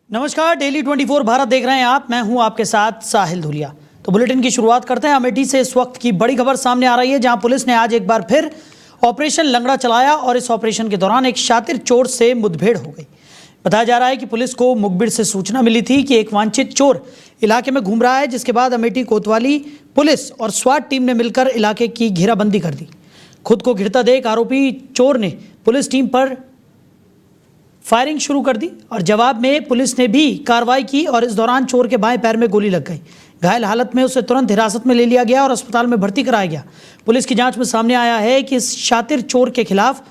नमस्कार, डेली 24 भारत देख रहे हैं आप। मैं हूं आपके साथ साहिल धुलिया। तो बुलेटिन की शुरुआत करते हैं। अमेठी से इस वक्त की बड़ी खबर सामने आ रही है, जहां पुलिस ने आज एक बार फिर ऑपरेशन लंगड़ा चलाया और इस ऑपरेशन के दौरान एक शातिर चोर से मुठभेड़ हो गई। बताया जा रहा है कि पुलिस को मुखबिर से सूचना मिली थी कि एक वांछित चोर इलाके में घूम रहा है, जिसके बाद अमेठी कोतवाली पुलिस और स्वाट टीम ने मिलकर इलाके की घेराबंदी कर दी। खुद को घिरता देख आरोपी चोर ने पुलिस टीम पर फायरिंग शुरू कर दी और जवाब में पुलिस ने भी कार्रवाई की और इस दौरान चोर के बाएं पैर में गोली लग गई। घायल हालत में उसे तुरंत हिरासत में ले लिया गया और अस्पताल में भर्ती कराया गया। पुलिस की जांच में सामने आया है कि इस शातिर चोर के खिलाफ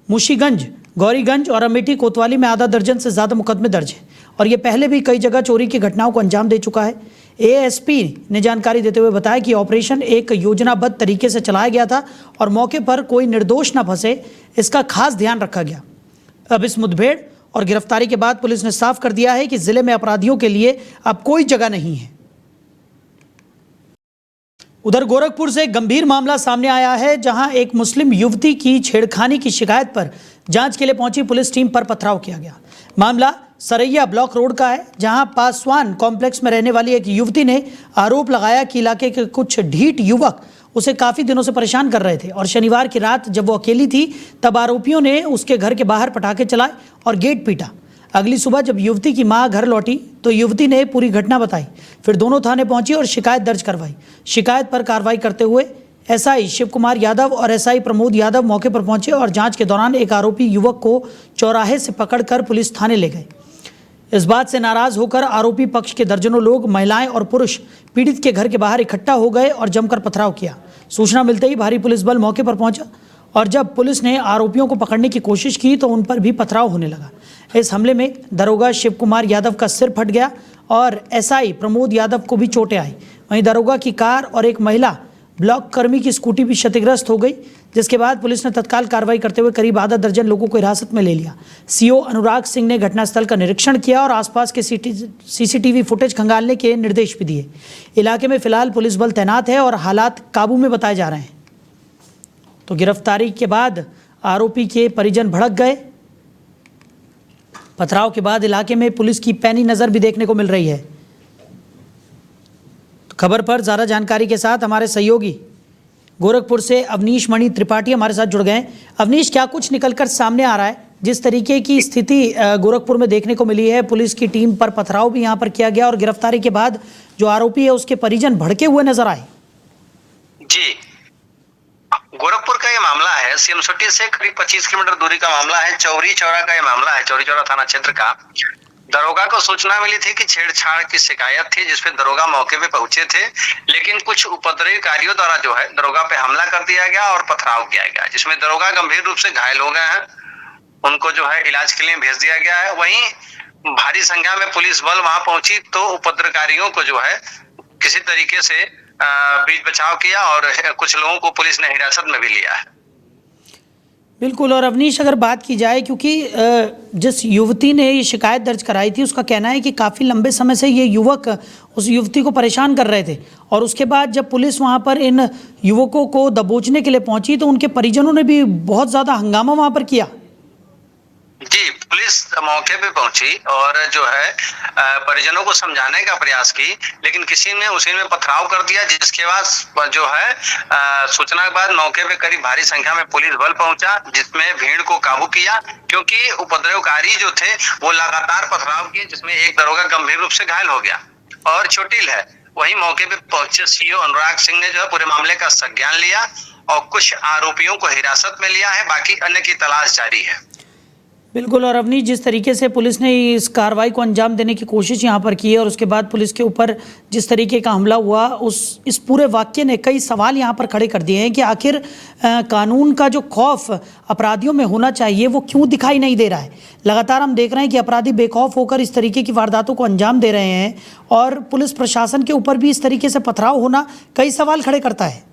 मुशीगंज, गौरीगंज और अमेठी कोतवाली में आधा दर्जन से ज्यादा मुकदमे दर्ज हैं और ये पहले भी कई जगह चोरी की घटनाओं को अंजाम दे चुका है। एएसपी ने जानकारी देते हुए बताया कि ऑपरेशन एक योजनाबद्ध तरीके से चलाया गया था और मौके पर कोई निर्दोष न फंसे, इसका खास ध्यान रखा गया। अब इस मुठभेड़ और गिरफ्तारी के बाद पुलिस ने साफ कर दिया है कि जिले में अपराधियों के लिए अब कोई जगह नहीं है। उधर गोरखपुर से एक गंभीर मामला सामने आया है, जहां एक मुस्लिम युवती की छेड़खानी की शिकायत पर जांच के लिए पहुंची पुलिस टीम पर पथराव किया गया। मामला सरैया ब्लॉक रोड का है, जहां पासवान कॉम्प्लेक्स में रहने वाली एक युवती ने आरोप लगाया कि इलाके के कुछ ढीठ युवक उसे काफ़ी दिनों से परेशान कर रहे थे और शनिवार की रात जब वो अकेली थी तब आरोपियों ने उसके घर के बाहर पटाखे चलाए और गेट पीटा। अगली सुबह जब युवती की मां घर लौटी तो युवती ने पूरी घटना बताई। फिर दोनों थाने पहुंची और शिकायत दर्ज करवाई। शिकायत पर कार्रवाई करते हुए एसआई शिव कुमार यादव और एसआई प्रमोद यादव मौके पर पहुंचे और जांच के दौरान एक आरोपी युवक को चौराहे से पकड़कर पुलिस थाने ले गए। इस बात से नाराज होकर आरोपी पक्ष के दर्जनों लोग, महिलाएं और पुरुष पीड़ित के घर के बाहर इकट्ठा हो गए और जमकर पथराव किया। सूचना मिलते ही भारी पुलिस बल मौके पर पहुंचा और जब पुलिस ने आरोपियों को पकड़ने की कोशिश की तो उन पर भी पथराव होने लगा। इस हमले में दरोगा शिव कुमार यादव का सिर फट गया और एसआई प्रमोद यादव को भी चोटें आई। वहीं दरोगा की कार और एक महिला ब्लॉक कर्मी की स्कूटी भी क्षतिग्रस्त हो गई, जिसके बाद पुलिस ने तत्काल कार्रवाई करते हुए करीब आधा दर्जन लोगों को हिरासत में ले लिया। सीओ अनुराग सिंह ने घटनास्थल का निरीक्षण किया और आसपास के सीसीटीवी फुटेज खंगालने के निर्देश भी दिए। इलाके में फिलहाल पुलिस बल तैनात है और हालात काबू में बताए जा रहे हैं। तो गिरफ्तारी के बाद आरोपी के परिजन भड़क गए। पथराव के बाद इलाके में पुलिस की पैनी नजर भी देखने को मिल रही है। खबर पर ज़्यादा जानकारी के साथ हमारे सहयोगी गोरखपुर से अवनीश मणि त्रिपाठी हमारे साथ जुड़ गए हैं। अवनीश, क्या कुछ निकलकर सामने आ रहा है? जिस तरीके की स्थिति गोरखपुर में देखने को मिली है, पुलिस की टीम पर पथराव भी यहां पर किया गया और गिरफ्तारी के बाद जो आरोपी है उसके परिजन भड़के हुए नजर आए। जी, गोरखपुर का ये मामला है। सिमसोटी से करीब 25 किलोमीटर दूरी का मामला है। चौरी चौरा का ये मामला है, चौरी चौरा थाना क्षेत्र का। दरोगा को सूचना मिली थी कि छेड़छाड़ की शिकायत थी, जिसपे दरोगा मौके पे पहुंचे थे, लेकिन कुछ उपद्रवकारियों द्वारा जो है दरोगा पे हमला कर दिया गया और पथराव किया गया, जिसमें दरोगा गंभीर रूप से घायल हो गए हैं। उनको जो है इलाज के लिए भेज दिया गया है। वहीं भारी संख्या में पुलिस बल वहां पहुंची तो उपद्रवकारियों को जो है किसी तरीके से बीच बचाव किया और कुछ लोगों को पुलिस ने हिरासत में भी लिया है। बिल्कुल। और अवनीश, अगर बात की जाए, क्योंकि जिस युवती ने ये शिकायत दर्ज कराई थी उसका कहना है कि काफ़ी लंबे समय से ये युवक उस युवती को परेशान कर रहे थे और उसके बाद जब पुलिस वहाँ पर इन युवकों को दबोचने के लिए पहुंची तो उनके परिजनों ने भी बहुत ज़्यादा हंगामा वहाँ पर किया। जी, पुलिस मौके पे पहुंची और जो है परिजनों को समझाने का प्रयास की, लेकिन किसी ने उसी में पथराव कर दिया, जिसके बाद जो है सूचना के बाद मौके पे करीब भारी संख्या में पुलिस बल पहुंचा, जिसमें भीड़ को काबू किया, क्योंकि उपद्रवकारी जो थे वो लगातार पथराव किए, जिसमें एक दरोगा गंभीर रूप से घायल हो गया और चोटिल है। वहीं मौके पे पहुंचे सीओ अनुराग सिंह ने जो है पूरे मामले का संज्ञान लिया और कुछ आरोपियों को हिरासत में लिया है, बाकी अन्य की तलाश जारी है। बिल्कुल। और अवनीश, जिस तरीके से पुलिस ने इस कार्रवाई को अंजाम देने की कोशिश यहाँ पर की है और उसके बाद पुलिस के ऊपर जिस तरीके का हमला हुआ, इस पूरे वाक्य ने कई सवाल यहाँ पर खड़े कर दिए हैं कि आखिर कानून का जो खौफ अपराधियों में होना चाहिए वो क्यों दिखाई नहीं दे रहा है। लगातार हम देख रहे हैं कि अपराधी बेखौफ होकर इस तरीके की वारदातों को अंजाम दे रहे हैं और पुलिस प्रशासन के ऊपर भी इस तरीके से पथराव होना कई सवाल खड़े करता है।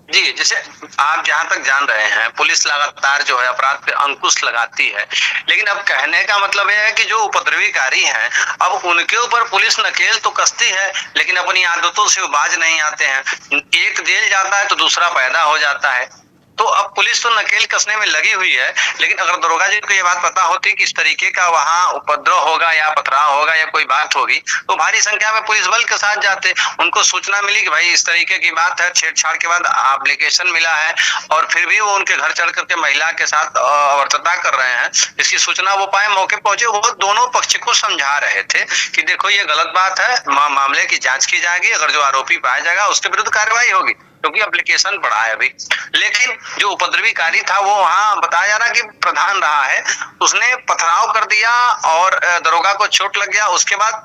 जी, जैसे आप जहां तक जान रहे हैं, पुलिस लगातार जो है अपराध पे अंकुश लगाती है, लेकिन अब कहने का मतलब यह है कि जो उपद्रवीकारी हैं अब उनके ऊपर पुलिस नकेल तो कसती है, लेकिन अपनी आदतों से वो बाज नहीं आते हैं। एक जेल जाता है तो दूसरा पैदा हो जाता है। तो अब पुलिस तो नकेल कसने में लगी हुई है, लेकिन अगर दरोगा जी को ये बात पता होती कि इस तरीके का वहाँ उपद्रव होगा या पथराव होगा या कोई बात होगी, तो भारी संख्या में पुलिस बल के साथ जाते। उनको सूचना मिली कि भाई इस तरीके की बात है, छेड़छाड़ के बाद एप्लीकेशन मिला है और फिर भी वो उनके घर चढ़ करके महिला के साथ अवर्तता कर रहे हैं, इसकी सूचना वो पाए, मौके पहुंचे, वो दोनों पक्ष को समझा रहे थे कि देखो ये गलत बात है, मामले की जांच की जाएगी, अगर जो आरोपी पाया जाएगा उसके विरुद्ध कार्रवाई होगी, क्योंकि एप्लीकेशन पड़ा है अभी। लेकिन जो उपद्रवीकारी था वो वहां बताया जा रहा कि प्रधान रहा है, उसने पथराव कर दिया और दरोगा को चोट लग गया। उसके बाद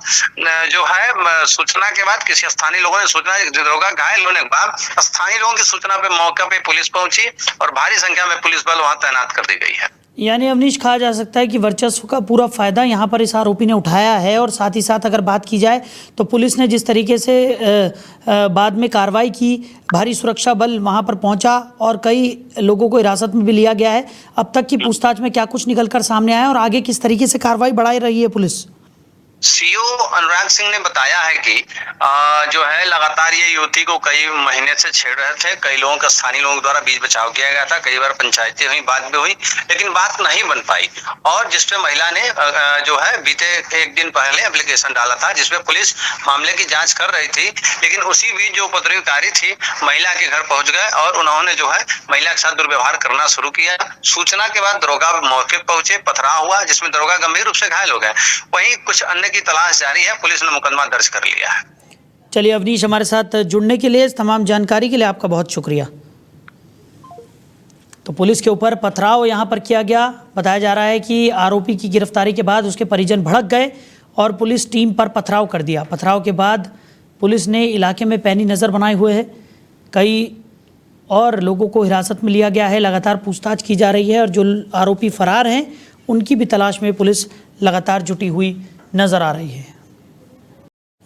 जो है सूचना के बाद किसी स्थानीय लोगों ने सूचना, दरोगा घायल होने के बाद स्थानीय लोगों की सूचना पे मौके पे पुलिस पहुंची और भारी संख्या में पुलिस बल वहां तैनात कर दी गई है। यानी अवनीश, कहा जा सकता है कि वर्चस्व का पूरा फायदा यहाँ पर इस आरोपी ने उठाया है। और साथ ही साथ अगर बात की जाए तो पुलिस ने जिस तरीके से बाद में कार्रवाई की, भारी सुरक्षा बल वहाँ पर पहुँचा और कई लोगों को हिरासत में भी लिया गया है। अब तक की पूछताछ में क्या कुछ निकलकर सामने आया और आगे किस तरीके से कार्रवाई बढ़ाई रही है पुलिस? सीओ अनुराग सिंह ने बताया है कि जो है लगातार ये युवती को कई महीने से छेड़ रहे थे। कई लोगों का, स्थानीय लोगों द्वारा बीच बचाव किया गया था, कई बार पंचायतें हुई, बात भी हुई, लेकिन बात नहीं बन पाई। और जिसपे महिला ने जो है बीते एक दिन पहले एप्लीकेशन डाला था, जिसपे पुलिस मामले की जांच कर रही थी। लेकिन उसी बीच जो उपद्रवकारी थी महिला के घर पहुंच गए और उन्होंने जो है महिला के साथ दुर्व्यवहार करना शुरू किया। सूचना के बाद दरोगा मौके पहुंचे, पथराव हुआ, जिसमें दरोगा गंभीर रूप से घायल हो गए। वहीं कुछ अन्य की तलाश जारी है, पुलिस ने मुकदमा दर्ज कर लिया है। चलिए अवनीश, हमारे साथ जुड़ने के लिए, इस तमाम जानकारी के लिए आपका बहुत शुक्रिया। तो पुलिस के ऊपर पथराव यहाँ पर किया गया। बताया जा रहा है कि आरोपी की गिरफ्तारी के बाद उसके परिजन भड़क गए और पुलिस टीम पर पथराव कर दिया। पथराव के बाद पुलिस ने इलाके में पैनी नज़र बनाए हुए है, कई और लोगों को हिरासत में लिया गया है। लगातार पूछताछ की जा रही है और जो आरोपी फरार हैं उनकी भी तलाश में पुलिस लगातार जुटी हुई नजर आ रही है।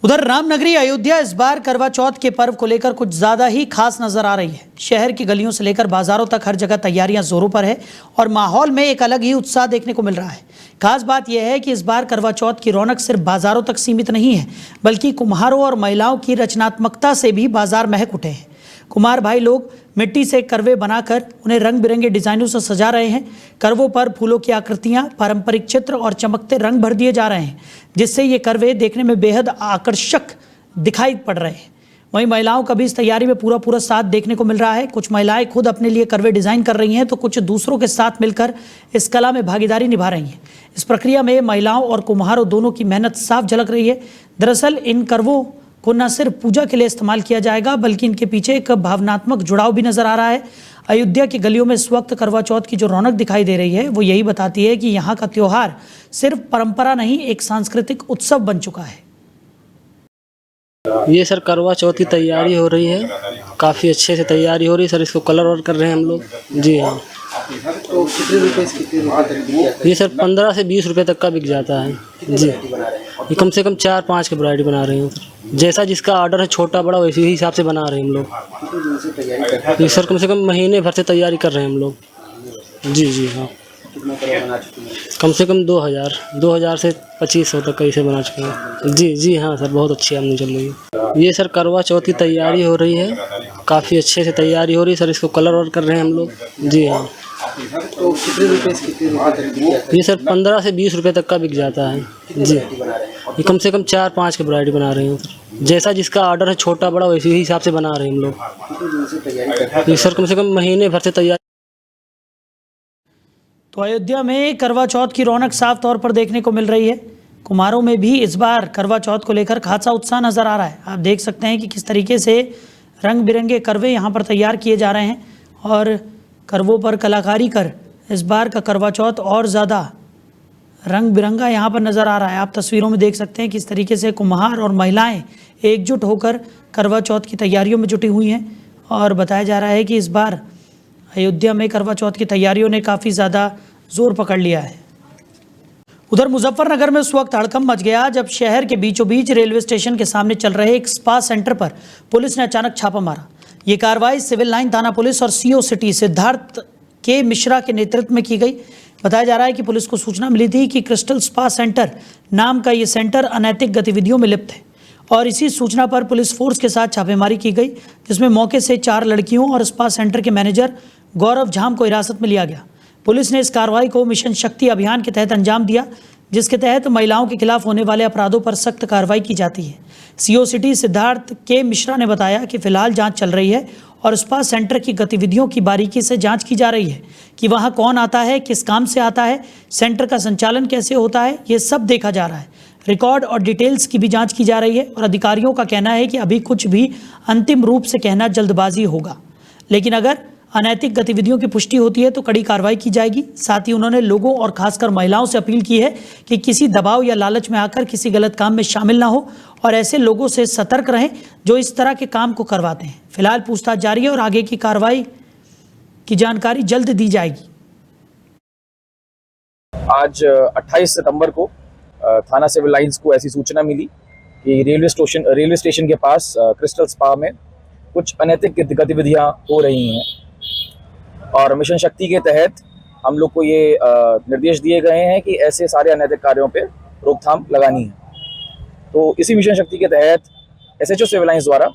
उधर रामनगरी अयोध्या इस बार करवा चौथ के पर्व को लेकर कुछ ज़्यादा ही खास नजर आ रही है। शहर की गलियों से लेकर बाजारों तक हर जगह तैयारियां जोरों पर है और माहौल में एक अलग ही उत्साह देखने को मिल रहा है। खास बात यह है कि इस बार करवा चौथ की रौनक सिर्फ बाजारों तक सीमित नहीं है, बल्कि कुम्हारों और महिलाओं की रचनात्मकता से भी बाजार महक उठे हैं। कुम्हार भाई लोग मिट्टी से करवे बनाकर उन्हें रंग बिरंगे डिजाइनों से सजा रहे हैं। करवों पर फूलों की आकृतियां, पारंपरिक चित्र और चमकते रंग भर दिए जा रहे हैं, जिससे ये करवे देखने में बेहद आकर्षक दिखाई पड़ रहे हैं। वहीं महिलाओं का भी इस तैयारी में पूरा साथ देखने को मिल रहा है। कुछ महिलाएं खुद अपने लिए करवे डिजाइन कर रही हैं, तो कुछ दूसरों के साथ मिलकर इस कला में भागीदारी निभा रही हैं। इस प्रक्रिया में महिलाओं और कुम्हारों दोनों की मेहनत साफ झलक रही है। दरअसल इन करवों को न सिर्फ पूजा के लिए इस्तेमाल किया जाएगा, बल्कि इनके पीछे एक भावनात्मक जुड़ाव भी नजर आ रहा है। अयोध्या की गलियों में इस वक्त करवा चौथ की जो रौनक दिखाई दे रही है, वो यही बताती है कि यहाँ का त्योहार सिर्फ परंपरा नहीं, एक सांस्कृतिक उत्सव बन चुका है। ये सर करवा चौथ की तैयारी हो रही है, काफ़ी अच्छे से तैयारी हो रही है सर। इसको कलर और कर रहे हैं हम लोग। जी हाँ। तो कितने रुपए तक? ये सर 15 से 20 रुपए तक का बिक जाता है। जी, ये कम से कम 4-5 की वैरायटी बना रहे हैं सर। जैसा जिसका ऑर्डर है, छोटा बड़ा, वैसे ही हिसाब से बना रहे हैं हम लोग। ये सर कम से कम महीने भर से तैयारी कर रहे हैं हम लोग। जी हाँ। कम से कम 2000 से 2500 तक कैसे बना चुके हैं। जी हाँ सर, बहुत अच्छी आमदनी चल रही है। ये सर करवा चौथ की तैयारी हो रही है, काफ़ी अच्छे से तैयारी हो रही है सर। इसको कलर और कर रहे हैं हम लोग। जी हाँ। तो कितने रुपए तक? ये सर 15 से 20 रुपए तक का बिक जाता है। जी, ये कम से कम 4-5 की वैरायटी बना रहे हैं सर। जैसा जिसका ऑर्डर है, छोटा बड़ा, वैसे ही हिसाब से बना रहे हैं हम लोग। ये सर कम से कम महीने भर से तैयारी। तो अयोध्या में करवा चौथ की रौनक साफ तौर पर देखने को मिल रही है। कुम्हारों में भी इस बार करवा चौथ को लेकर खासा उत्साह नज़र आ रहा है। आप देख सकते हैं कि किस तरीके से रंग बिरंगे करवे यहाँ पर तैयार किए जा रहे हैं और करवों पर कलाकारी कर इस बार का करवा चौथ और ज़्यादा रंग बिरंगा यहाँ पर नज़र आ रहा है। आप तस्वीरों में देख सकते हैं किस तरीके से कुम्हार और महिलाएँ एकजुट होकर करवा चौथ की तैयारियों में जुटी हुई हैं और बताया जा रहा है कि इस बार अयोध्या में करवा चौथ की तैयारियों ने काफ़ी ज़्यादा जोर पकड़ लिया है। उधर मुजफ्फरनगर में उस वक्त हड़कंप मच गया जब शहर के बीचों बीच रेलवे स्टेशन के सामने चल रहे एक स्पा सेंटर पर पुलिस ने अचानक छापा मारा। ये कार्रवाई सिविल लाइन थाना पुलिस और सीओ सिटी सिद्धार्थ के मिश्रा के नेतृत्व में की गई। बताया जा रहा है कि पुलिस को सूचना मिली थी कि क्रिस्टल स्पा सेंटर नाम का ये सेंटर अनैतिक गतिविधियों में लिप्त है और इसी सूचना पर पुलिस फोर्स के साथ छापेमारी की गई, जिसमें मौके से 4 लड़कियों और स्पा सेंटर के मैनेजर गौरव झाम को हिरासत में लिया गया। पुलिस ने इस कार्रवाई को मिशन शक्ति अभियान के तहत अंजाम दिया, जिसके तहत महिलाओं के खिलाफ होने वाले अपराधों पर सख्त कार्रवाई की जाती है। सीओ सिटी सिद्धार्थ के मिश्रा ने बताया कि फिलहाल जांच चल रही है और स्पा सेंटर की गतिविधियों की बारीकी से जांच की जा रही है कि वहां कौन आता है, किस काम से आता है, सेंटर का संचालन कैसे होता है, ये सब देखा जा रहा है। रिकॉर्ड और डिटेल्स की भी जांच की जा रही है और अधिकारियों का कहना है कि अभी कुछ भी अंतिम रूप से कहना जल्दबाजी होगा, लेकिन अगर अनैतिक गतिविधियों की पुष्टि होती है तो कड़ी कार्रवाई की जाएगी। साथ ही उन्होंने लोगों और खासकर महिलाओं से अपील की है कि किसी दबाव या लालच में आकर किसी गलत काम में शामिल ना हो और ऐसे लोगों से सतर्क रहें जो इस तरह के काम को करवाते हैं। फिलहाल पूछताछ जारी है और आगे की कार्रवाई की जानकारी जल्द दी जाएगी। आज 28 सितंबर को थाना सिविल लाइंस को ऐसी सूचना मिली कि रेलवे स्टेशन के पास क्रिस्टल स्पा में कुछ अनैतिक गतिविधियां हो रही हैं और मिशन शक्ति के तहत हम लोग को ये निर्देश दिए गए हैं कि ऐसे सारे अनैतिक कार्यों पे रोकथाम लगानी है। तो इसी मिशन शक्ति के तहत एसएचओ सिविल लाइंस द्वारा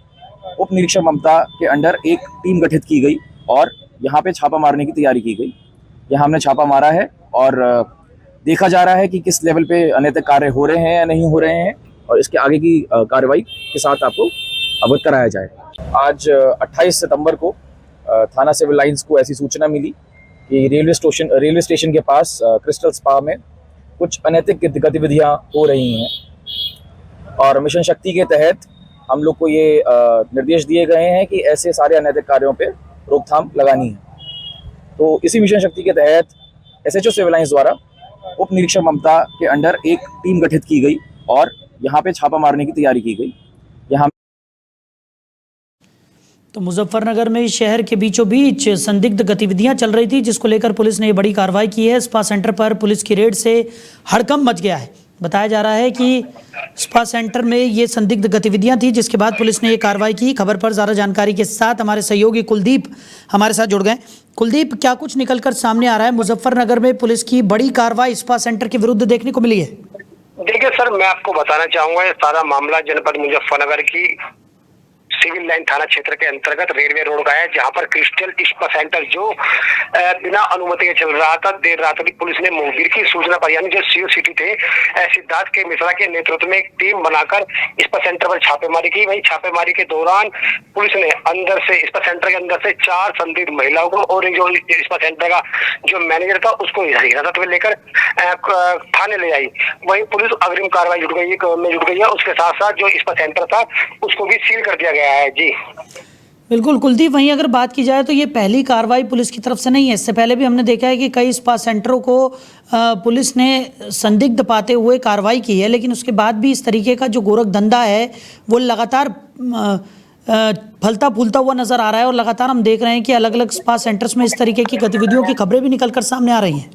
उप निरीक्षक ममता के अंडर एक टीम गठित की गई और यहाँ पे छापा मारने की तैयारी की गई। यहाँ हमने छापा मारा है और देखा जा रहा है कि किस लेवल पे अनैतिक कार्य हो रहे हैं या नहीं हो रहे हैं और इसके आगे की कार्रवाई के साथ आपको अवगत कराया जाए। आज 28 सितंबर को थाना सिविल लाइंस को ऐसी सूचना मिली कि रेलवे स्टेशन के पास क्रिस्टल स्पा में कुछ अनैतिक गतिविधियां हो रही हैं और मिशन शक्ति के तहत हम लोग को ये निर्देश दिए गए हैं कि ऐसे सारे अनैतिक कार्यों पे रोकथाम लगानी है। तो इसी मिशन शक्ति के तहत एसएचओ सिविल लाइंस द्वारा उप निरीक्षक ममता के अंडर एक टीम गठित की गई और यहाँ पे छापा मारने की तैयारी की गई। यहाँ तो मुजफ्फरनगर में शहर के बीचों बीच संदिग्ध गतिविधियां चल रही थी, जिसको लेकर पुलिस ने ये बड़ी कार्रवाई की है। स्पा सेंटर पर पुलिस की रेड से हड़कंप मच गया है। बताया जा रहा है कि स्पा सेंटर में ये संदिग्ध गतिविधियां थी, जिसके बाद पुलिस ने ये कार्रवाई की। खबर पर ज़्यादा जानकारी के साथ हमारे सहयोगी कुलदीप हमारे साथ जुड़ गए। कुलदीप, क्या कुछ निकलकर सामने आ रहा है? मुजफ्फरनगर में पुलिस की बड़ी कार्रवाई स्पा सेंटर के विरुद्ध देखने को मिली है। देखिए सर, मैं आपको बताना चाहूंगा, ये सारा मामला जनपद मुजफ्फरनगर की सिविल लाइन थाना क्षेत्र के अंतर्गत रेलवे रोड का है, जहां पर क्रिस्टल स्पा सेंटर जो बिना अनुमति के चल रहा था, देर रात भी पुलिस ने मुखबिर की सूचना पर, यानी जो सीओ सिटी थे सिद्धार्थ के मिश्रा के नेतृत्व में एक टीम बनाकर स्पा सेंटर पर छापेमारी की। वही छापेमारी के दौरान पुलिस ने अंदर से स्पा सेंटर के अंदर से 4 संदिग्ध महिलाओं को और जो स्पा सेंटर का जो मैनेजर था उसको हिरासत में लेकर थाने ले आई। वही पुलिस अग्रिम कार्रवाई जुट गई है। उसके साथ साथ जो स्पा सेंटर था उसको भी सील कर दिया गया है। जी बिल्कुल कुलदीप, वहीं अगर बात की जाए तो ये पहली कार्रवाई पुलिस की तरफ से नहीं है। इससे पहले भी हमने देखा है कि कई स्पा सेंटरों को पुलिस ने संदिग्ध पाते हुए कार्रवाई की है, लेकिन उसके बाद भी इस तरीके का जो गोरख धंधा है वो लगातार फलता फूलता हुआ नजर आ रहा है और लगातार हम देख रहे हैं कि अलग अलग स्पा सेंटर्स में इस तरीके की गतिविधियों की खबरें भी निकलकर सामने आ रही हैं।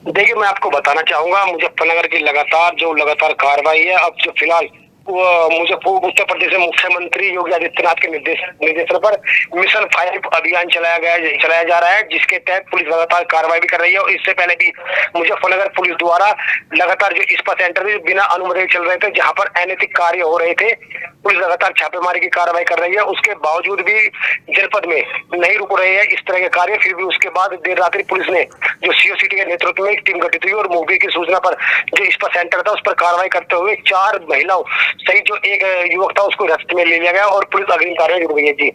देखिए, मैं आपको बताना चाहूंगा, मुजफ्फरनगर की लगातार कार्रवाई है। अब जो फिलहाल उत्तर प्रदेश में मुख्यमंत्री योगी आदित्यनाथ के निर्देशन पर मिशन 5 अभियान चलाया जा रहा है, जिसके तहत पुलिस लगातार कार्रवाई भी कर रही है। और इससे पहले भी मुजफ्फरनगर पुलिस द्वारा लगातार जो स्पा सेंटर भी बिना अनुमति चल रहे थे, जहां पर अनैतिक कार्य हो रहे थे, पुलिस लगातार छापेमारी की कार्रवाई कर रही है। उसके बावजूद भी जनपद में नहीं रुक रहे हैं इस तरह के कार्य। फिर भी उसके बाद देर रात्रि पुलिस ने जो सीओ सिटी के नेतृत्व में एक टीम गठित हुई और मुखबिर की सूचना पर जो स्पा सेंटर था उस पर कार्रवाई करते हुए 4 महिलाओं सहित जो एक युवक था उसको हिरासत में ले लिया गया और पुलिस अग्रिम कार्रवाई जुट गई है। जी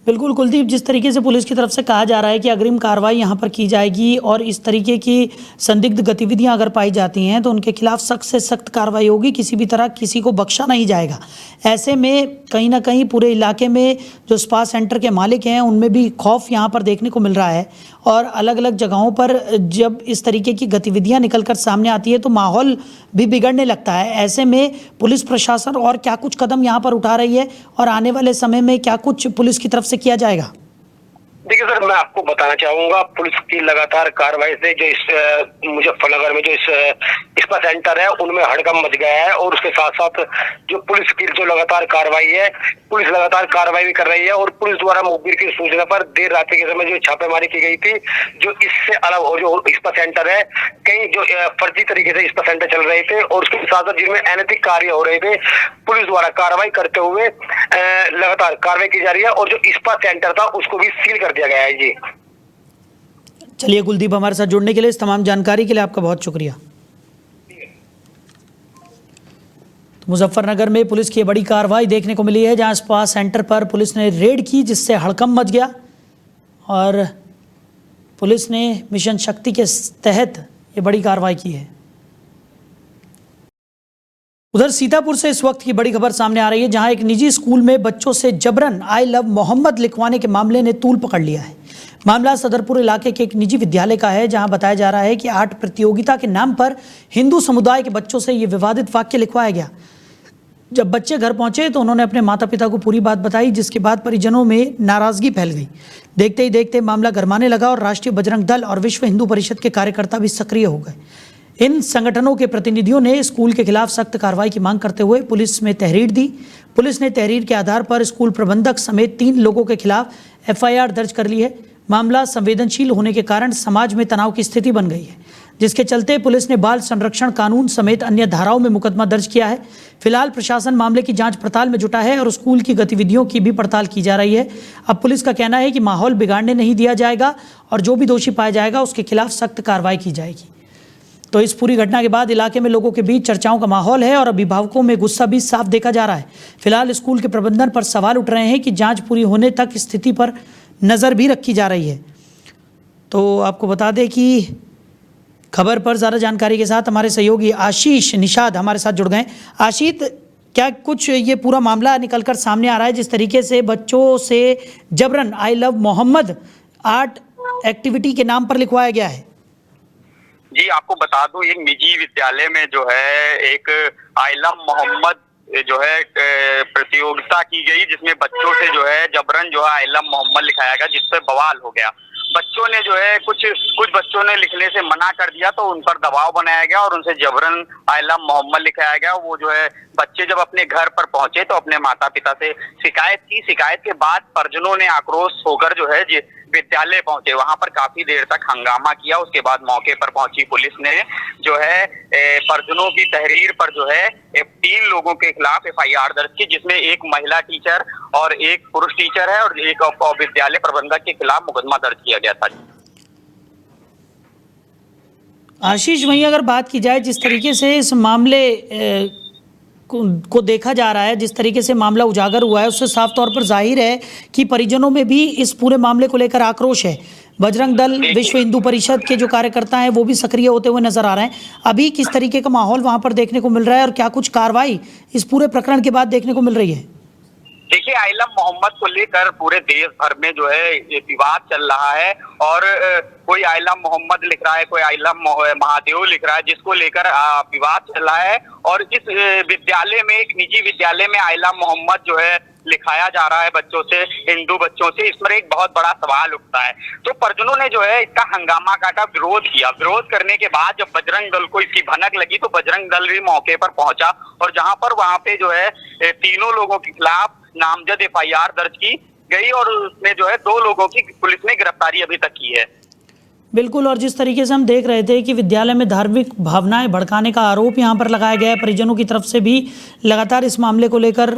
बिल्कुल कुलदीप, जिस तरीके से पुलिस की तरफ से कहा जा रहा है कि अग्रिम कार्रवाई यहाँ पर की जाएगी और इस तरीके की संदिग्ध गतिविधियाँ अगर पाई जाती हैं तो उनके खिलाफ सख्त से सख्त कार्रवाई होगी, किसी भी तरह किसी को बख्शा नहीं जाएगा। ऐसे में कहीं ना कहीं पूरे इलाके में जो स्पा सेंटर के मालिक हैं उनमें भी खौफ यहाँ पर देखने को मिल रहा है और अलग अलग जगहों पर जब इस तरीके की गतिविधियाँ निकल कर सामने आती है तो माहौल भी बिगड़ने लगता है। ऐसे में पुलिस प्रशासन और क्या कुछ कदम यहाँ पर उठा रही है और आने वाले समय में क्या कुछ पुलिस की तरफ से किया जाएगा? देखिए सर, मैं आपको बताना चाहूंगा, पुलिस की लगातार कार्रवाई से जो इस मुजफ्फरनगर में जो इस स्पा सेंटर है उनमें हड़कंप मच गया है। और उसके साथ साथ जो पुलिस की जो लगातार कार्रवाई है, पुलिस लगातार कार्रवाई भी कर रही है। और पुलिस द्वारा मुखबिर की सूचना पर देर रात्रि के समय जो छापेमारी की गई थी, जो इससे अलग जो स्पा सेंटर है, कई जो फर्जी तरीके से स्पा सेंटर चल रहे थे और उसके साथ साथ जिनमें अनैतिक कार्य हो रहे थे, पुलिस द्वारा कार्रवाई करते हुए लगातार कार्रवाई की जा रही है। और जो स्पा सेंटर था उसको भी सील कर दिया गया है। जी चलिए कुलदीप, हमारे साथ जुड़ने के लिए, इस तमाम जानकारी के लिए आपका बहुत शुक्रिया। तो मुजफ्फरनगर में पुलिस की बड़ी कार्रवाई देखने को मिली है, जहां स्पा सेंटर पर पुलिस ने रेड की, जिससे हड़कंप मच गया और पुलिस ने मिशन शक्ति के तहत ये बड़ी कार्रवाई की है। उधर सीतापुर से इस वक्त की बड़ी खबर सामने आ रही है, जहां एक निजी स्कूल में बच्चों से जबरन आई लव मोहम्मद लिखवाने के मामले ने तूल पकड़ लिया है। मामला सदरपुर इलाके के एक निजी विद्यालय का है, जहां बताया जा रहा है कि आर्ट प्रतियोगिता के नाम पर हिंदू समुदाय के बच्चों से ये विवादित वाक्य लिखवाया गया। जब बच्चे घर पहुंचे तो उन्होंने अपने माता पिता को पूरी बात बताई, जिसके बाद परिजनों में नाराजगी फैल गई। देखते ही देखते मामला गरमाने लगा और राष्ट्रीय बजरंग दल और विश्व हिंदू परिषद के कार्यकर्ता भी सक्रिय हो गए। इन संगठनों के प्रतिनिधियों ने स्कूल के खिलाफ सख्त कार्रवाई की मांग करते हुए पुलिस में तहरीर दी। पुलिस ने तहरीर के आधार पर स्कूल प्रबंधक समेत 3 लोगों के खिलाफ FIR दर्ज कर ली है। मामला संवेदनशील होने के कारण समाज में तनाव की स्थिति बन गई है, जिसके चलते पुलिस ने बाल संरक्षण कानून समेत अन्य धाराओं में मुकदमा दर्ज किया है। फिलहाल प्रशासन मामले की जांच पड़ताल में जुटा है और स्कूल की गतिविधियों की भी पड़ताल की जा रही है। अब पुलिस का कहना है कि माहौल बिगाड़ने नहीं दिया जाएगा और जो भी दोषी पाया जाएगा उसके खिलाफ सख्त कार्रवाई की जाएगी। तो इस पूरी घटना के बाद इलाके में लोगों के बीच चर्चाओं का माहौल है और अभिभावकों में गुस्सा भी साफ देखा जा रहा है। फिलहाल स्कूल के प्रबंधन पर सवाल उठ रहे हैं कि जांच पूरी होने तक स्थिति पर नज़र भी रखी जा रही है। तो आपको बता दें कि खबर पर ज़्यादा जानकारी के साथ हमारे सहयोगी आशीष निषाद हमारे साथ जुड़ गए। आशीष, क्या कुछ ये पूरा मामला निकलकर सामने आ रहा है, जिस तरीके से बच्चों से जबरन I love Mohammad art activity के नाम पर लिखवाया गया है? जी, आपको बता दूं, एक निजी विद्यालय में जो है एक आई लव मोहम्मद जो है प्रतियोगिता की गई, जिसमें बच्चों से जो है जबरन जो है आई लव मोहम्मद लिखाया गया, जिससे बवाल हो गया। बच्चों ने जो है कुछ बच्चों ने लिखने से मना कर दिया, तो उन पर दबाव बनाया गया और उनसे जबरन आई लव मोहम्मद लिखाया गया। वो जो है बच्चे जब अपने घर पर पहुंचे तो अपने माता पिता से शिकायत की। शिकायत के बाद परिजनों ने आक्रोश होकर जो है विद्यालय पहुंचे। वहां पर काफी देर तक हंगामा किया। उसके बाद मौके पर पहुंची पुलिस ने जो है परिजनों की तहरीर पर जो है 3 लोगों के खिलाफ FIR दर्ज की, जिसमें एक महिला टीचर और एक पुरुष टीचर है और एक विद्यालय प्रबंधक के खिलाफ मुकदमा दर्ज किया गया था। आशीष, वहीं अगर बात की जाए जिस तरीके से इस मामले को देखा जा रहा है, जिस तरीके से मामला उजागर हुआ है, उससे साफ तौर पर जाहिर है कि परिजनों में भी इस पूरे मामले को लेकर आक्रोश है। बजरंग दल, विश्व हिंदू परिषद के जो कार्यकर्ता हैं वो भी सक्रिय होते हुए नजर आ रहे हैं। अभी किस तरीके का माहौल वहां पर देखने को मिल रहा है और क्या कुछ कार्रवाई इस पूरे प्रकरण के बाद देखने को मिल रही है? देखिए, आई लव मोहम्मद को लेकर पूरे देश भर में जो है ये विवाद चल रहा है और कोई आई लव मोहम्मद लिख रहा है, कोई आई लव महादेव लिख रहा है, जिसको लेकर विवाद चल रहा है। और इस विद्यालय में, एक निजी विद्यालय में आई लव मोहम्मद जो है लिखाया जा रहा है बच्चों से, हिंदू बच्चों से। इस पर एक बहुत बड़ा सवाल उठता है। तो परिजनों ने जो है इसका हंगामा काटा, विरोध किया। विरोध करने के बाद जब बजरंग दल को इसकी भनक लगी तो बजरंग दल भी मौके पर पहुंचा और वहां पे जो है 3 लोगों के खिलाफ नामजद FIR दर्ज की गई और उसमें जो है 2 लोगों की पुलिस ने गिरफ्तारी अभी तक की है। बिल्कुल, और जिस तरीके से हम देख रहे थे कि विद्यालय में धार्मिक भावनाएं भड़काने का आरोप यहां पर लगाया गया है, परिजनों की तरफ से भी लगातार इस मामले को लेकर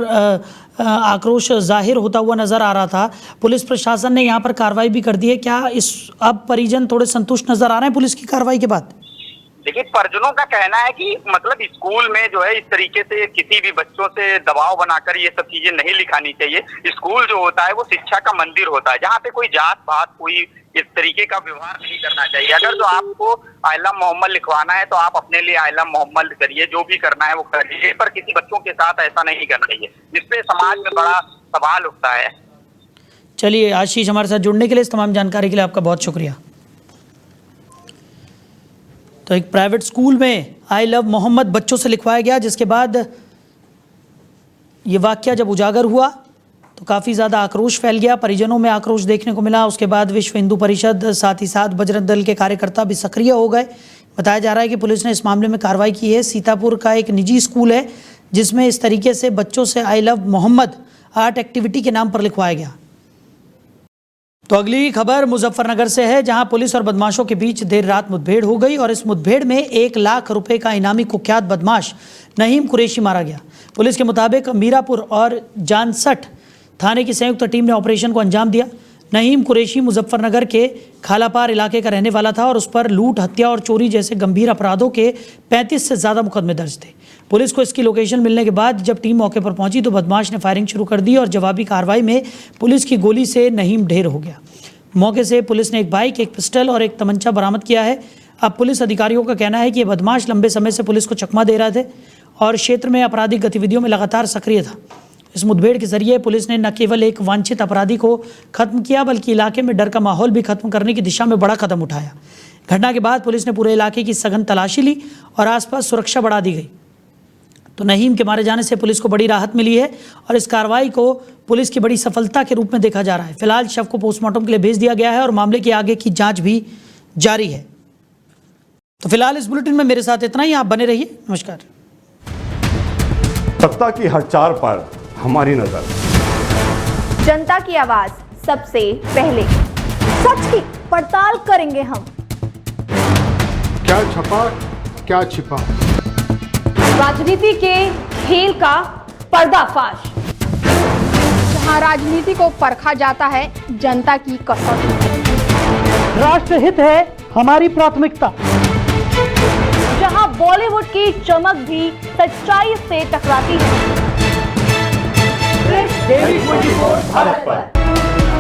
आक्रोश जाहिर होता हुआ नजर आ रहा था। पुलिस प्रशासन ने यहां पर कार्रवाई भी कर दी है। क्या अब परिजन थोड़े संतुष्ट नजर आ रहे हैं पुलिस की कार्रवाई के बाद? देखिए, परिजनों का कहना है कि मतलब स्कूल में जो है इस तरीके से किसी भी बच्चों से दबाव बनाकर ये सब चीजें नहीं लिखानी चाहिए। स्कूल जो होता है वो शिक्षा का मंदिर होता है, जहाँ पे कोई जात पात, कोई इस तरीके का व्यवहार नहीं करना चाहिए। अगर जो आपको आई लव मोहम्मद लिखवाना है तो आप अपने लिए आई लव मोहम्मद करिए, जो भी करना है वो करिए, पर किसी बच्चों के साथ ऐसा नहीं करना चाहिए, जिससे समाज में बड़ा सवाल उठता है। चलिए आशीष, हमारे साथ जुड़ने के लिए, इस तमाम जानकारी के लिए आपका बहुत शुक्रिया। तो एक प्राइवेट स्कूल में आई लव मोहम्मद बच्चों से लिखवाया गया, जिसके बाद ये वाकया जब उजागर हुआ तो काफ़ी ज़्यादा आक्रोश फैल गया, परिजनों में आक्रोश देखने को मिला। उसके बाद विश्व हिंदू परिषद, साथ ही साथ बजरंग दल के कार्यकर्ता भी सक्रिय हो गए। बताया जा रहा है कि पुलिस ने इस मामले में कार्रवाई की है। सीतापुर का एक निजी स्कूल है जिसमें इस तरीके से बच्चों से I love Mohammad art activity के नाम पर लिखवाया गया। तो अगली खबर मुजफ्फरनगर से है, जहां पुलिस और बदमाशों के बीच देर रात मुठभेड़ हो गई और इस मुठभेड़ में 1 लाख रुपए का इनामी कुख्यात बदमाश नहीम कुरैशी मारा गया। पुलिस के मुताबिक मीरापुर और जानसठ थाने की संयुक्त टीम ने ऑपरेशन को अंजाम दिया। नहीम कुरैशी मुजफ्फरनगर के खालापार इलाके का रहने वाला था और उस पर लूट, हत्या और चोरी जैसे गंभीर अपराधों के 35 से ज़्यादा मुकदमे दर्ज थे। पुलिस को इसकी लोकेशन मिलने के बाद जब टीम मौके पर पहुंची तो बदमाश ने फायरिंग शुरू कर दी और जवाबी कार्रवाई में पुलिस की गोली से नहीम ढेर हो गया। मौके से पुलिस ने एक बाइक, एक पिस्टल और एक तमंचा बरामद किया है। अब पुलिस अधिकारियों का कहना है कि ये बदमाश लंबे समय से पुलिस को चकमा दे रहे थे और क्षेत्र में आपराधिक गतिविधियों में लगातार सक्रिय था। इस मुठभेड़ के जरिए पुलिस ने न केवल एक वांछित अपराधी को खत्म किया बल्कि इलाके में डर का माहौल भी खत्म करने की दिशा में बड़ा कदम उठाया। घटना के बाद पुलिस ने पूरे इलाके की सघन तलाशी ली और आसपास सुरक्षा बढ़ा दी गई। तो नहीम के मारे जाने से पुलिस को बड़ी राहत मिली है और इस कार्रवाई को पुलिस की बड़ी सफलता के रूप में देखा जा रहा है। फिलहाल शव को पोस्टमार्टम के लिए भेज दिया गया है और मामले की आगे की जांच भी जारी है। तो फिलहाल इस बुलेटिन में मेरे साथ इतना ही। आप बने रहिए। नमस्कार। सत्ता की हर चाल पर हमारी नजर, जनता की आवाज सबसे पहले, सच की पड़ताल करेंगे हम। क्या छपा क्या छिपा, राजनीति के खेल का पर्दाफाश, जहां राजनीति को परखा जाता है जनता की कसौटी। राष्ट्रहित है हमारी प्राथमिकता, जहां बॉलीवुड की चमक भी सच्चाई से टकराती है। भारत पर।